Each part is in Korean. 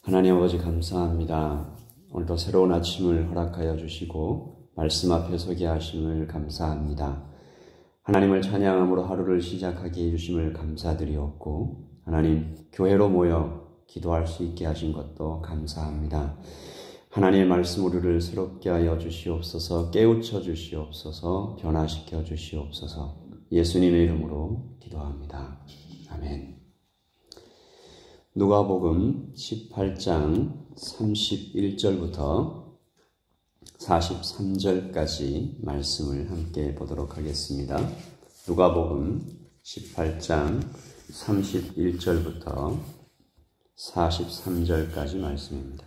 하나님 아버지 감사합니다. 오늘도 새로운 아침을 허락하여 주시고 말씀 앞에 서게 하심을 감사합니다. 하나님을 찬양함으로 하루를 시작하게 해주심을 감사드리옵고 하나님 교회로 모여 기도할 수 있게 하신 것도 감사합니다. 하나님의 말씀 우리를 새롭게 하여 주시옵소서, 깨우쳐 주시옵소서, 변화시켜 주시옵소서. 예수님의 이름으로 기도합니다. 아멘. 누가복음 18장 31절부터 43절까지 말씀을 함께 보도록 하겠습니다. 누가복음 18장 31절부터 43절까지 말씀입니다.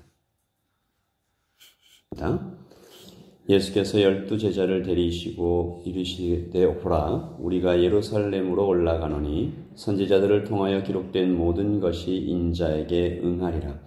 예수께서 12제자를 데리시고 이르시되 보라, 우리가 예루살렘으로 올라가노니 선지자들을 통하여 기록된 모든 것이 인자에게 응하리라.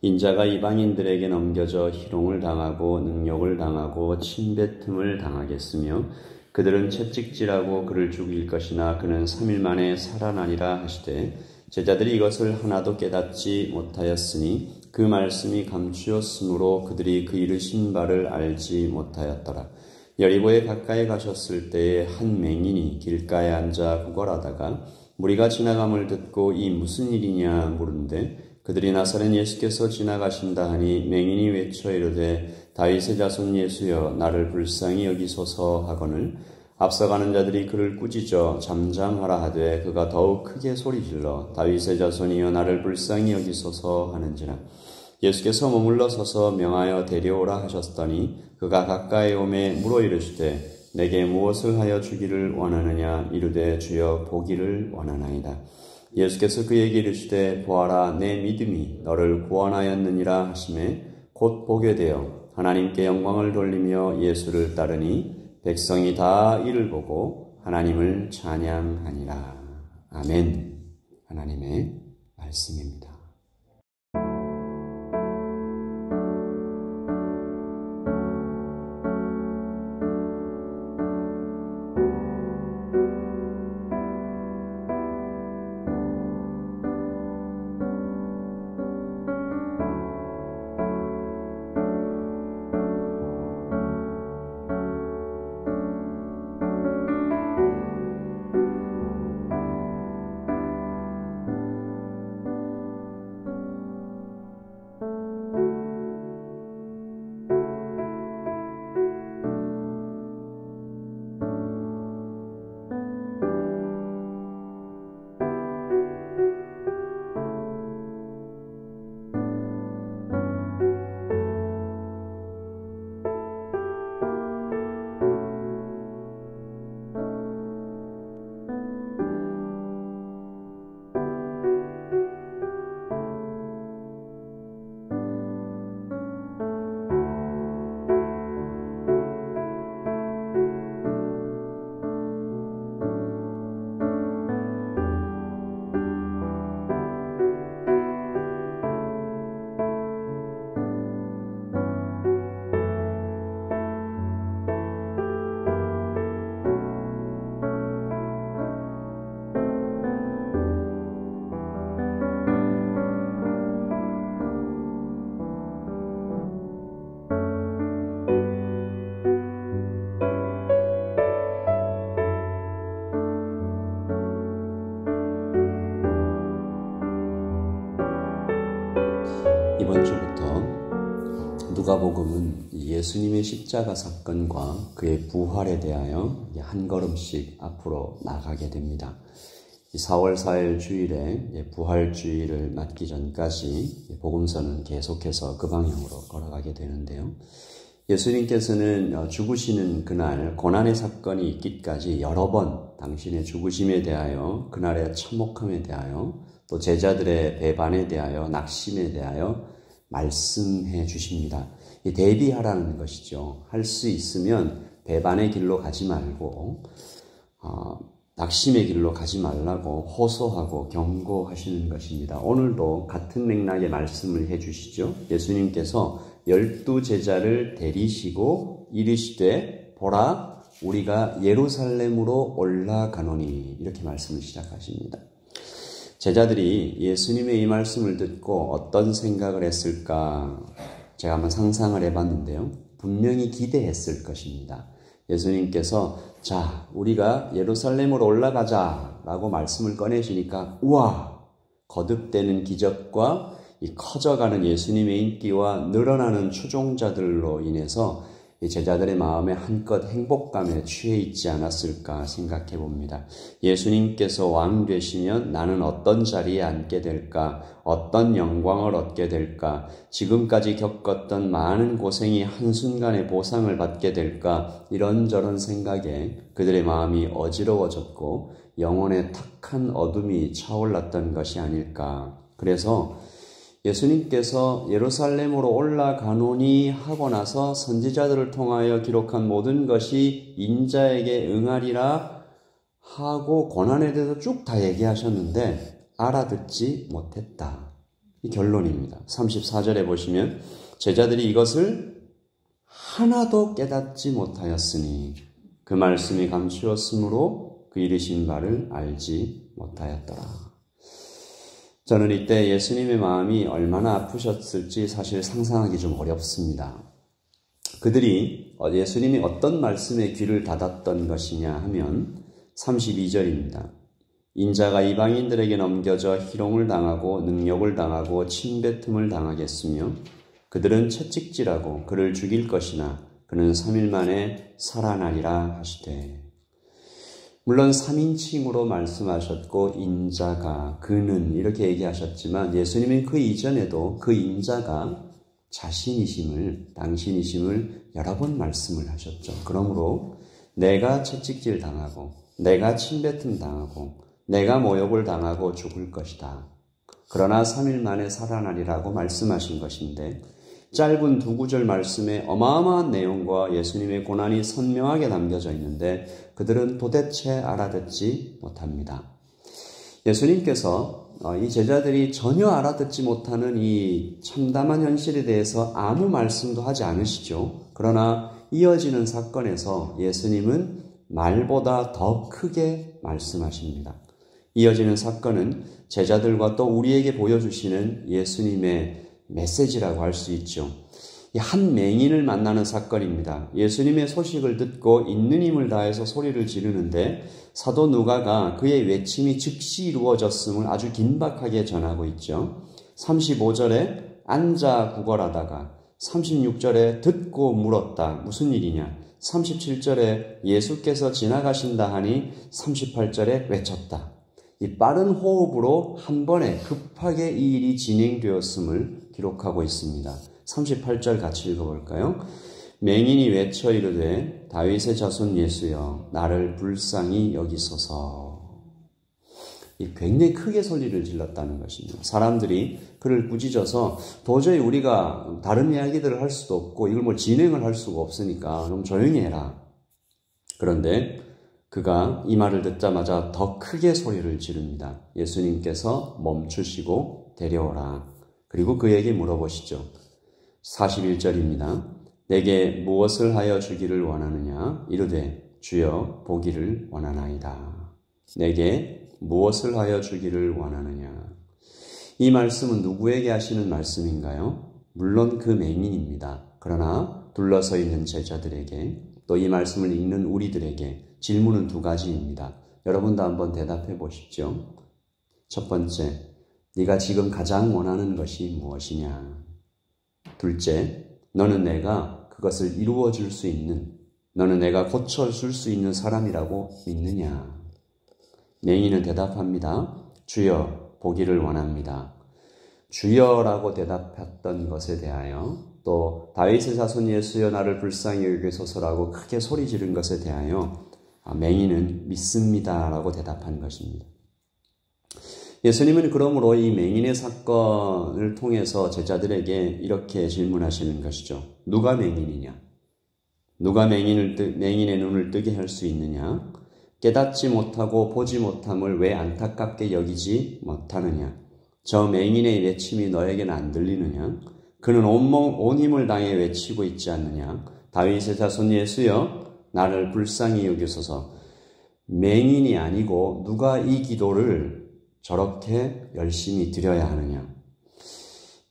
인자가 이방인들에게 넘겨져 희롱을 당하고 능욕을 당하고 침뱉음을 당하겠으며 그들은 채찍질하고 그를 죽일 것이나 그는 3일 만에 살아나리라 하시되 제자들이 이것을 하나도 깨닫지 못하였으니 그 말씀이 감추었으므로 그들이 그 이르신 바를 알지 못하였더라. 여리고에 가까이 가셨을 때에 한 맹인이 길가에 앉아 구걸하다가 무리가 지나감을 듣고 이 무슨 일이냐 물은데 그들이 나사렛 예수께서 지나가신다 하니 맹인이 외쳐 이르되 다윗의 자손 예수여 나를 불쌍히 여기소서 하거늘 앞서가는 자들이 그를 꾸짖어 잠잠하라 하되 그가 더욱 크게 소리질러 다윗의 자손이여 나를 불쌍히 여기소서 하는지라. 예수께서 머물러 서서 명하여 데려오라 하셨더니 그가 가까이 오매 물어 이르시되 내게 무엇을 하여 주기를 원하느냐 이르되 주여 보기를 원하나이다. 예수께서 그에게 이르시되 보아라 내 믿음이 너를 구원하였느니라 하시매 곧 보게 되어 하나님께 영광을 돌리며 예수를 따르니 백성이 다 이를 보고 하나님을 찬양하니라. 아멘. 하나님의 말씀입니다. 이번 주부터 누가복음은 예수님의 십자가 사건과 그의 부활에 대하여 한 걸음씩 앞으로 나가게 됩니다. 4월 4일 주일에 부활주일을 맞기 전까지 복음서는 계속해서 그 방향으로 걸어가게 되는데요. 예수님께서는 죽으시는 그날 고난의 사건이 있기까지 여러 번 당신의 죽으심에 대하여 그날의 참혹함에 대하여 또 제자들의 배반에 대하여 낙심에 대하여 말씀해 주십니다. 대비하라는 것이죠. 할 수 있으면 배반의 길로 가지 말고 낙심의 길로 가지 말라고 호소하고 경고하시는 것입니다. 오늘도 같은 맥락의 말씀을 해 주시죠. 예수님께서 12제자를 데리시고 이르시되 보라 우리가 예루살렘으로 올라가노니 이렇게 말씀을 시작하십니다. 제자들이 예수님의 이 말씀을 듣고 어떤 생각을 했을까? 제가 한번 상상을 해봤는데요. 분명히 기대했을 것입니다. 예수님께서 자, 우리가 예루살렘으로 올라가자 라고 말씀을 꺼내시니까 우와! 거듭되는 기적과 이 커져가는 예수님의 인기와 늘어나는 추종자들로 인해서 이 제자들의 마음에 한껏 행복감에 취해 있지 않았을까 생각해 봅니다. 예수님께서 왕 되시면 나는 어떤 자리에 앉게 될까? 어떤 영광을 얻게 될까? 지금까지 겪었던 많은 고생이 한순간에 보상을 받게 될까? 이런저런 생각에 그들의 마음이 어지러워졌고 영혼에 탁한 어둠이 차올랐던 것이 아닐까. 그래서 예수님께서 예루살렘으로 올라가노니 하고 나서 선지자들을 통하여 기록한 모든 것이 인자에게 응하리라 하고 고난에 대해서 쭉 다 얘기하셨는데 알아듣지 못했다. 이 결론입니다. 34절에 보시면 제자들이 이것을 하나도 깨닫지 못하였으니 그 말씀이 감추었으므로 그 이르신 바를 알지 못하였더라. 저는 이때 예수님의 마음이 얼마나 아프셨을지 사실 상상하기 좀 어렵습니다. 그들이 예수님이 어떤 말씀에 귀를 닫았던 것이냐 하면 32절입니다. 인자가 이방인들에게 넘겨져 희롱을 당하고 능욕을 당하고 침뱉음을 당하겠으며 그들은 채찍질하고 그를 죽일 것이나 그는 3일 만에 살아나리라 하시되. 물론 3인칭으로 말씀하셨고 인자가 그는 이렇게 얘기하셨지만 예수님은 그 이전에도 그 인자가 자신이심을 당신이심을 여러 번 말씀을 하셨죠. 그러므로 내가 채찍질 당하고 내가 침뱉음 당하고 내가 모욕을 당하고 죽을 것이다. 그러나 3일 만에 살아나리라고 말씀하신 것인데 짧은 두 구절 말씀에 어마어마한 내용과 예수님의 고난이 선명하게 담겨져 있는데 그들은 도대체 알아듣지 못합니다. 예수님께서 이 제자들이 전혀 알아듣지 못하는 이 참담한 현실에 대해서 아무 말씀도 하지 않으시죠. 그러나 이어지는 사건에서 예수님은 말보다 더 크게 말씀하십니다. 이어지는 사건은 제자들과 또 우리에게 보여주시는 예수님의 메시지라고 할 수 있죠. 한 맹인을 만나는 사건입니다. 예수님의 소식을 듣고 있는 힘을 다해서 소리를 지르는데 사도 누가가 그의 외침이 즉시 이루어졌음을 아주 긴박하게 전하고 있죠. 35절에 앉아 구걸하다가 36절에 듣고 물었다. 무슨 일이냐? 37절에 예수께서 지나가신다 하니 38절에 외쳤다. 이 빠른 호흡으로 한 번에 급하게 이 일이 진행되었음을 기록하고 있습니다. 38절 같이 읽어볼까요? 맹인이 외쳐 이르되 다윗의 자손 예수여 나를 불쌍히 여기소서. 이 굉장히 크게 소리를 질렀다는 것입니다. 사람들이 그를 꾸짖어서 도저히 우리가 다른 이야기들을 할 수도 없고 이걸 뭐 진행을 할 수가 없으니까 좀 조용히 해라. 그런데 그가 이 말을 듣자마자 더 크게 소리를 지릅니다. 예수님께서 멈추시고 데려오라. 그리고 그에게 물어보시죠. 41절입니다. 내게 무엇을 하여 주기를 원하느냐? 이르되 주여 보기를 원하나이다. 내게 무엇을 하여 주기를 원하느냐? 이 말씀은 누구에게 하시는 말씀인가요? 물론 그 맹인입니다. 그러나 둘러서 있는 제자들에게 또 이 말씀을 읽는 우리들에게 질문은 두 가지입니다. 여러분도 한번 대답해 보십시오. 첫 번째, 네가 지금 가장 원하는 것이 무엇이냐? 둘째, 너는 내가 그것을 이루어 줄 수 있는, 너는 내가 고쳐줄 수 있는 사람이라고 믿느냐? 맹인은 대답합니다. 주여, 보기를 원합니다. 주여라고 대답했던 것에 대하여 또 다윗의 자손 예수여 나를 불쌍히 여기소서라고 크게 소리 지른 것에 대하여 맹인은 믿습니다라고 대답한 것입니다. 예수님은 그러므로 이 맹인의 사건을 통해서 제자들에게 이렇게 질문하시는 것이죠. 누가 맹인이냐? 누가 맹인의 눈을 뜨게 할 수 있느냐? 깨닫지 못하고 보지 못함을 왜 안타깝게 여기지 못하느냐? 저 맹인의 외침이 너에게는 안 들리느냐? 그는 온 힘을 다해 외치고 있지 않느냐? 다윗의 자손 예수여 나를 불쌍히 여기소서. 맹인이 아니고 누가 이 기도를 저렇게 열심히 드려야 하느냐?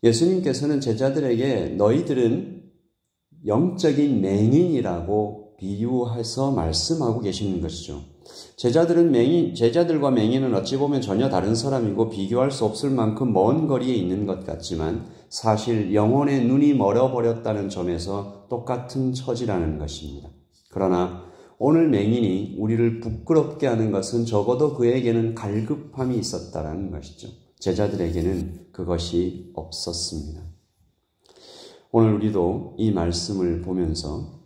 예수님께서는 제자들에게 너희들은 영적인 맹인이라고 비유해서 말씀하고 계시는 것이죠. 제자들과 맹인은 어찌 보면 전혀 다른 사람이고 비교할 수 없을 만큼 먼 거리에 있는 것 같지만 사실 영혼의 눈이 멀어버렸다는 점에서 똑같은 처지라는 것입니다. 그러나 오늘 맹인이 우리를 부끄럽게 하는 것은 적어도 그에게는 갈급함이 있었다는 것이죠. 제자들에게는 그것이 없었습니다. 오늘 우리도 이 말씀을 보면서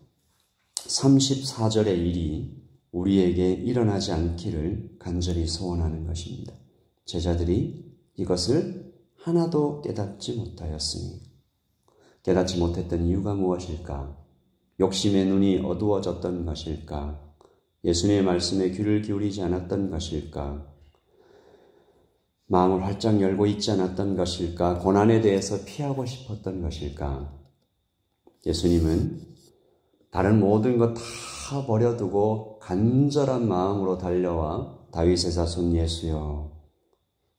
34절의 일이 우리에게 일어나지 않기를 간절히 소원하는 것입니다. 제자들이 이것을 하나도 깨닫지 못하였으니, 깨닫지 못했던 이유가 무엇일까? 욕심의 눈이 어두워졌던 것일까? 예수님의 말씀에 귀를 기울이지 않았던 것일까? 마음을 활짝 열고 있지 않았던 것일까? 고난에 대해서 피하고 싶었던 것일까? 예수님은 다른 모든 것 다 버려두고 간절한 마음으로 달려와 다윗의 자손 예수여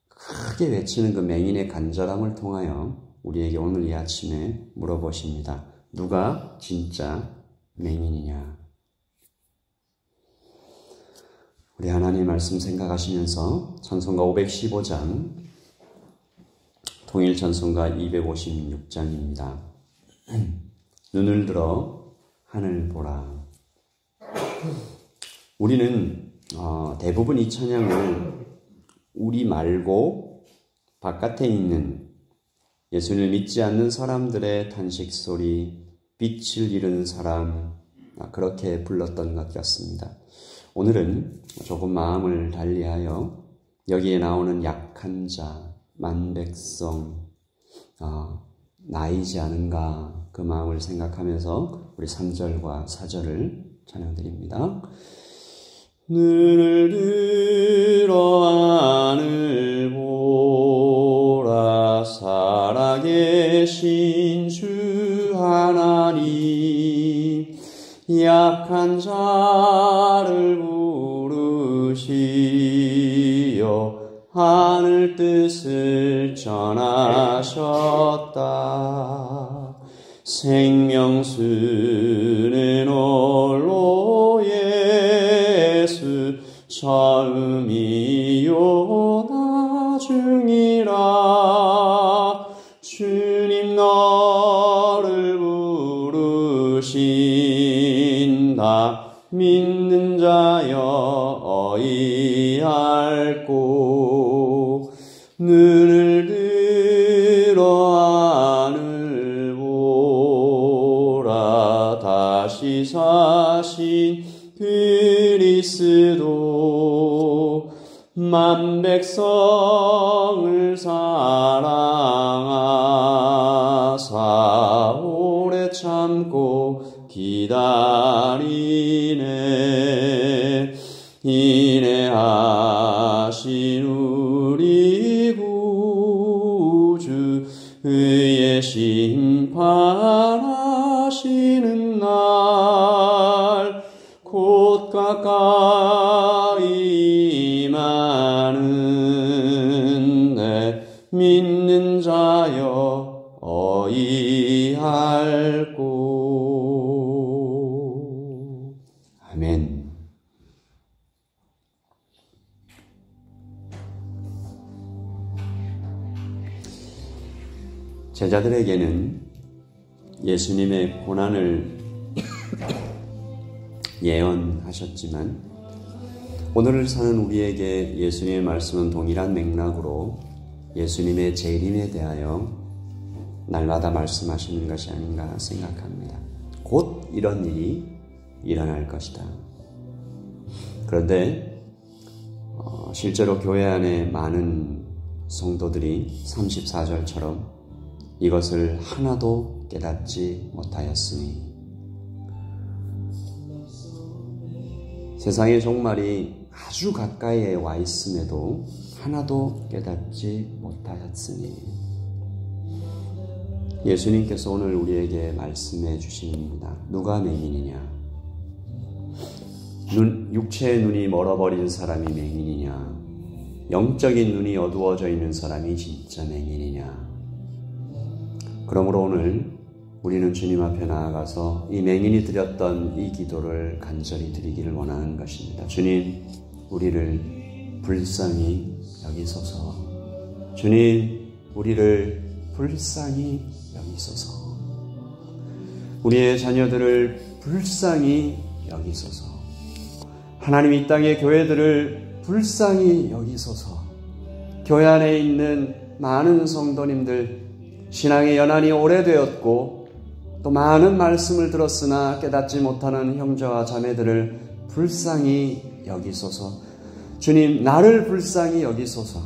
크게 외치는 그 맹인의 간절함을 통하여 우리에게 오늘 이 아침에 물어보십니다. 누가 진짜 맹인이냐? 우리 하나님 말씀 생각하시면서 찬송가 515장, 통일 찬송가 256장입니다. 눈을 들어 하늘 보라. 우리는 대부분 이 찬양을 우리 말고 바깥에 있는 예수님을 믿지 않는 사람들의 탄식 소리, 빛을 잃은 사람, 그렇게 불렀던 것 같습니다. 오늘은 조금 마음을 달리하여 여기에 나오는 약한 자, 만백성, 나이지 않은가 그 마음을 생각하면서 우리 3절과 4절을 찬양드립니다. 눈을 들어 하늘 보라 살아계신 주 하나님 약한 자를 부르시어 하늘 뜻을 전하셨다. 생명수는 홀로 예수 처음이요 나중이라. 주님 너를 부르신다. 믿는 자여 어이할꼬. 눈을 들어 하늘 보라. 다시 사신 그리스도 만백성을 사랑하사 오래 참고 기다리네. 인내하신 우리 구주 의의 심판하시는 날 곧 가까이 임하는데 믿는 자여 어이할꼬. 아멘. 제자들에게는 예수님의 고난을 예언하셨지만 오늘을 사는 우리에게 예수님의 말씀은 동일한 맥락으로 예수님의 재림에 대하여 날마다 말씀하시는 것이 아닌가 생각합니다. 곧 이런 일이 일어날 것이다. 그런데 실제로 교회 안에 많은 성도들이 34절처럼 이것을 하나도 깨닫지 못하였으니 세상의 종말이 아주 가까이에 와 있음에도 하나도 깨닫지 못하였으니 예수님께서 오늘 우리에게 말씀해 주십니다. 누가 맹인이냐? 육체의 눈이 멀어버린 사람이 맹인이냐? 영적인 눈이 어두워져 있는 사람이 진짜 맹인이냐? 그러므로 오늘 우리는 주님 앞에 나아가서 이 맹인이 드렸던 이 기도를 간절히 드리기를 원하는 것입니다. 주님, 우리를 불쌍히 여기소서. 주님, 우리를 불쌍히 여기소서. 우리의 자녀들을 불쌍히 여기소서. 하나님 이 땅의 교회들을 불쌍히 여기소서. 교회 안에 있는 많은 성도님들, 신앙의 연한이 오래되었고 또 많은 말씀을 들었으나 깨닫지 못하는 형제와 자매들을 불쌍히 여기소서. 주님, 나를 불쌍히 여기소서.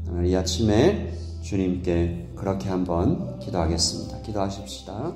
오늘 이 아침에 주님께 그렇게 한번 기도하겠습니다. 기도하십시다.